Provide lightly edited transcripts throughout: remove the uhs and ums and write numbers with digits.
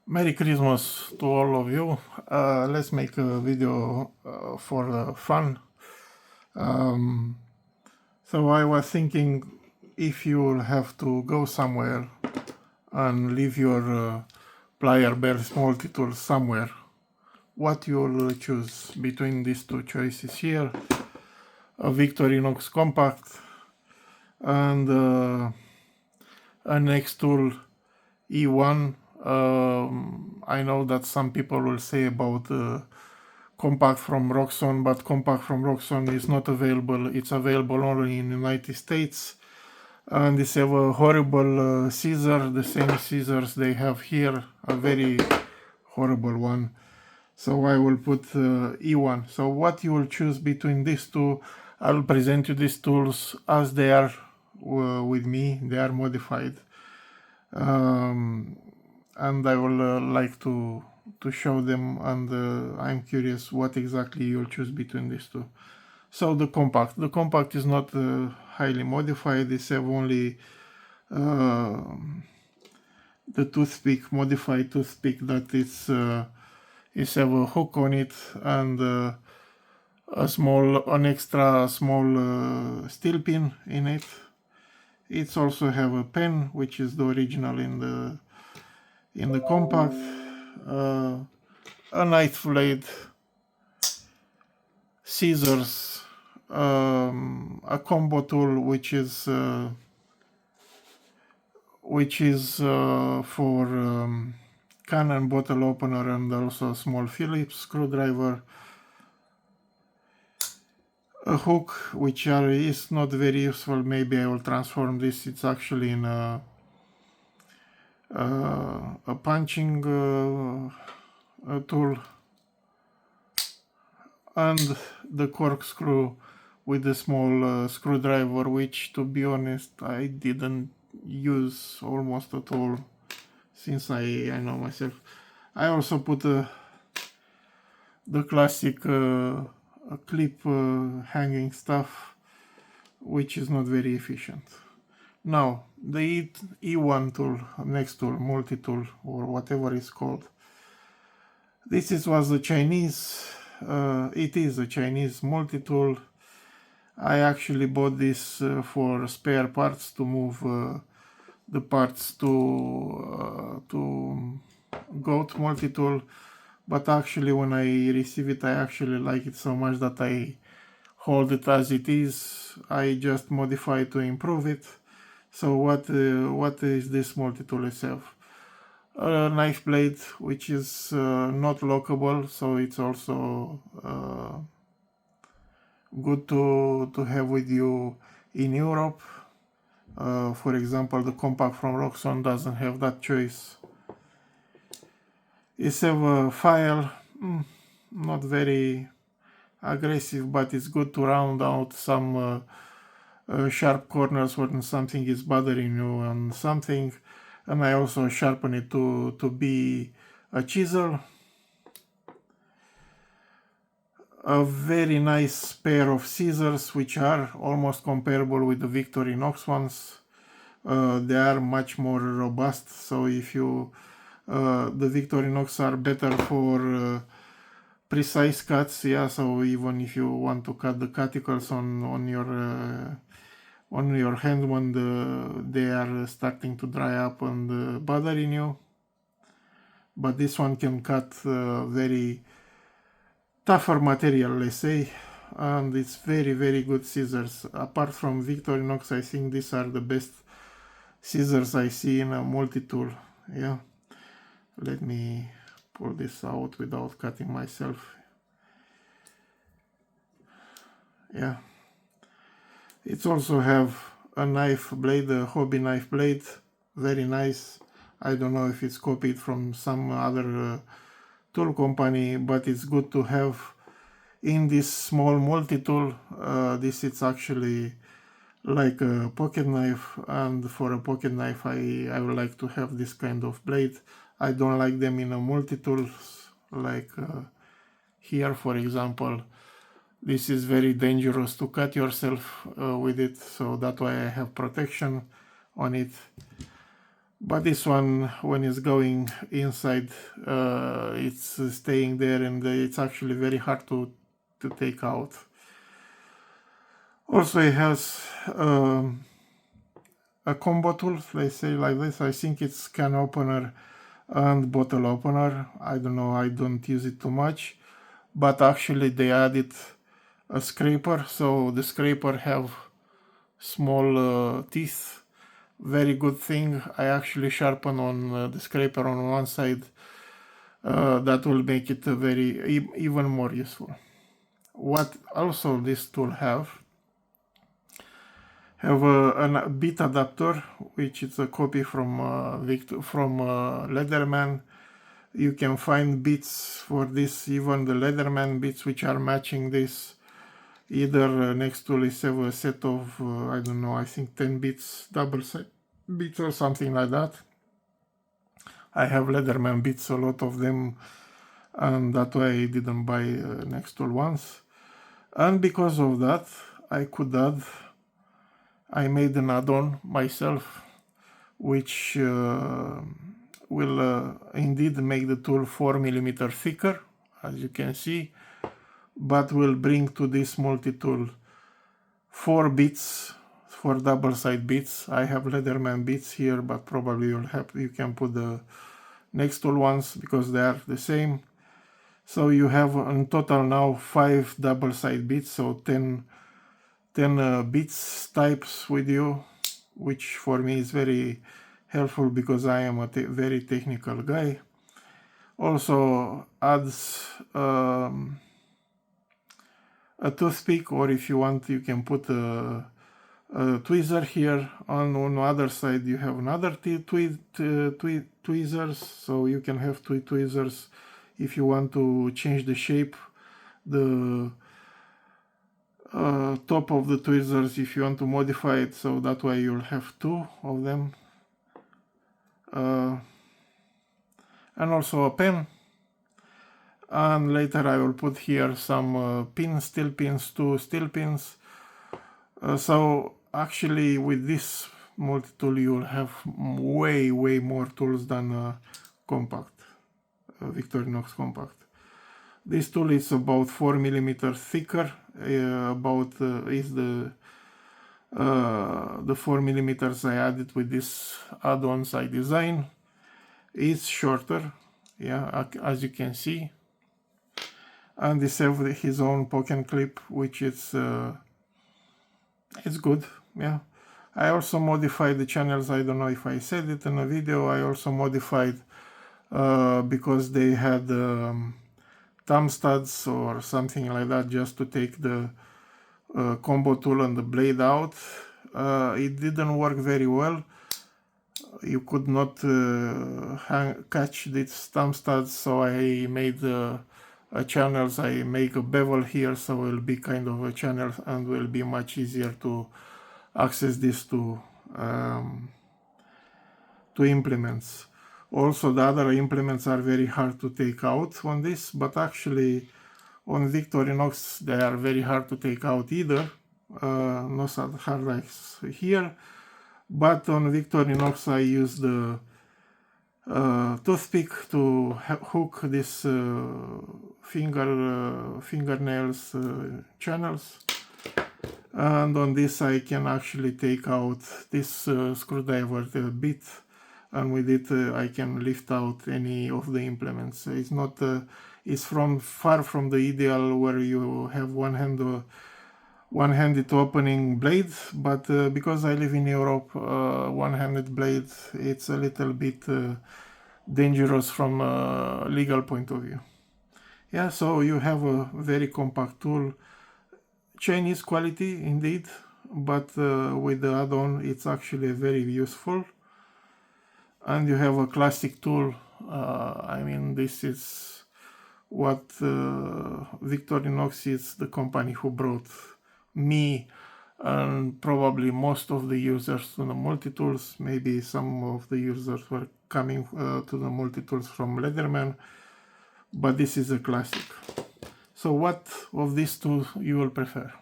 Merry Christmas to all of you. Let's make a video for fun. So I was thinking, if you'll have to go somewhere and leave your plier bears multi-tool somewhere, what you'll choose between these two choices here: a Victorinox Compact and a Nextool E1. I know that some people will say about Compact from Roxxon, but Compact from Roxxon is not available. It's available only in the United States. And they have a horrible scissor, the same scissors they have here, a very horrible one. So I will put E1. So what you will choose between these two, I will present you these tools as they are with me. They are modified. And I will like to show them, and I'm curious what exactly you'll choose between these two. So the compact is not highly modified. It's have only the toothpick, modified toothpick, that it's have a hook on it and an extra small steel pin in it. It's also have a pen, which is the original in the compact, a knife blade, scissors, a combo tool which is for can and bottle opener, and also a small Phillips screwdriver, a hook which is not very useful. Maybe I will transform this. It's actually in a punching tool, and the corkscrew with the small screwdriver, which, to be honest, I didn't use almost at all, since I know myself. I also put the classic clip hanging stuff, which is not very efficient. Now, the E1 tool, Nextool, multi-tool, or whatever it's called. Was a Chinese, it is a Chinese multi-tool. I actually bought this for spare parts, to move the parts to goat multi-tool. But actually, when I receive it, I actually like it so much that I hold it as it is. I just modify it to improve it. So what is this multi-tool itself? A knife blade, which is not lockable, so it's also good to have with you in Europe. For example, the compact from Roxxon doesn't have that choice. It's have a file, not very aggressive, but it's good to round out some sharp corners when something is bothering you and something. And I also sharpen it to be a chisel. A very nice pair of scissors, which are almost comparable with the Victorinox ones. They are much more robust, so if you the Victorinox are better for precise cuts, yeah. So even if you want to cut the cuticles on your hand when they are starting to dry up and bothering you, but this one can cut very tougher material, let's say, and it's very, very good scissors. Apart from Victorinox, I think these are the best scissors I see in a multi-tool. Yeah, let me pull this out without cutting myself. Yeah, it's also have a knife blade, a hobby knife blade, very nice. I don't know if it's copied from some other tool company, but it's good to have in this small multi-tool. This is actually like a pocket knife, and for a pocket knife I would like to have this kind of blade. I don't like them in a multi-tool, like here, for example. This is very dangerous to cut yourself with it, so that's why I have protection on it. But this one, when it's going inside, it's staying there, and it's actually very hard to take out. Also, it has a combo tool, let's say like this. I think it's can opener and bottle opener. I don't know, I don't use it too much, but actually they added a scraper, so the scraper have small teeth. Very good thing. I actually sharpen on the scraper on one side. That will make it very even more useful. What also this tool have a bit adapter, which is a copy from Leatherman. You can find bits for this, even the Leatherman bits which are matching this. Either Nextool is have a set of I don't know, I think 10 bits, double set bits or something like that. I have Leatherman bits, a lot of them, and that way I didn't buy Nextool ones. And because of that, I made an add-on myself, which will indeed make the tool 4mm thicker, as you can see, but will bring to this multi-tool 4 bits, 4 double-side bits. I have Leatherman bits here, but probably you can put the Nextool ones because they are the same. So you have in total now 5 double-side bits, so 10 bits types with you, which for me is very helpful because I am a very technical guy. Also adds a toothpick, or if you want you can put a tweezer here. On the other side you have another tweezers, so you can have 2 tweezers if you want to change the shape, the top of the tweezers, if you want to modify it, so that way you'll have 2 of them. And also a pen, and later I will put here some pins, steel pins, 2 steel pins. So actually with this multi-tool you'll have way more tools than Compact, Victorinox Compact. This tool is about 4mm thicker, is the 4mm I added with this add-ons I designed. It's shorter, yeah, as you can see, and this has his own pocket clip, which is it's good, yeah. I also modified the channels. I don't know if I said it in a video. I also modified because they had thumb studs or something like that, just to take the combo tool and the blade out. It didn't work very well. You could not catch these thumb studs, so I made channels. I make a bevel here, so it will be kind of a channel and will be much easier to access these two implements. Also, the other implements are very hard to take out on this, but actually on Victorinox they are very hard to take out either. Not so hard like here, but on Victorinox I use the toothpick to hook this fingernails channels, and on this I can actually take out this screwdriver bit, and with it I can lift out any of the implements. It's not it's far from the ideal where you have one-handed opening blade, but because I live in Europe, one-handed blade, it's a little bit dangerous from a legal point of view. Yeah, so you have a very compact tool, Chinese quality indeed, but with the add-on it's actually very useful. And you have a classic tool. I mean, this is what Victorinox is the company who brought me and probably most of the users to the multi-tools. Maybe some of the users were coming to the multi-tools from Leatherman, but this is a classic. So what of these two you will prefer?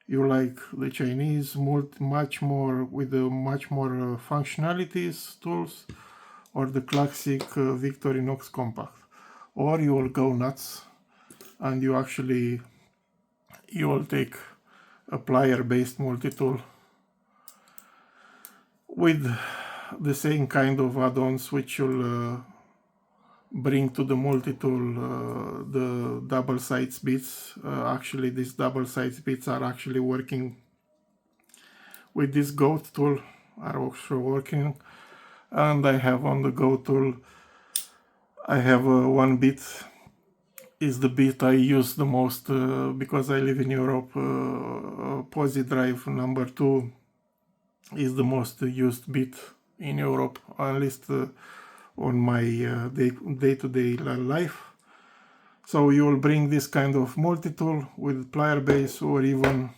you like the Chinese, much more with much more functionalities, tools, or the classic Victorinox Compact. Or you will go nuts and you will take a plier-based multi-tool with the same kind of add-ons which you'll bring to the multi-tool, the double sides bits. Actually, these double sides bits are actually working with this goat tool, are also working. And I have on the goat tool, I have one bit is the bit I use the most because I live in Europe. Posi drive number 2 is the most used bit in Europe, at least on my day-to-day life. So you will bring this kind of multi-tool with plier base, or even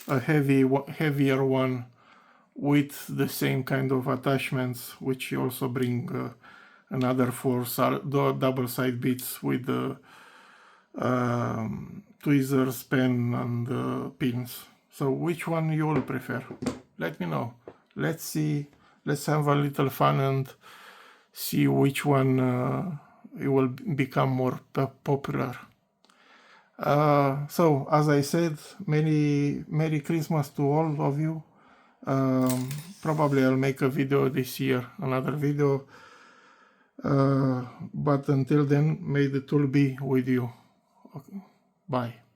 a heavier one with the same kind of attachments, which you also bring another 4 double side bits with tweezers, pen, and pins. So which one you will prefer? Let me know. Let's see. Let's have a little fun and see which one it will become more popular. So, as I said, Merry Christmas to all of you. Probably I'll make a video this year, another video. But until then, may the tool be with you. Okay. Bye.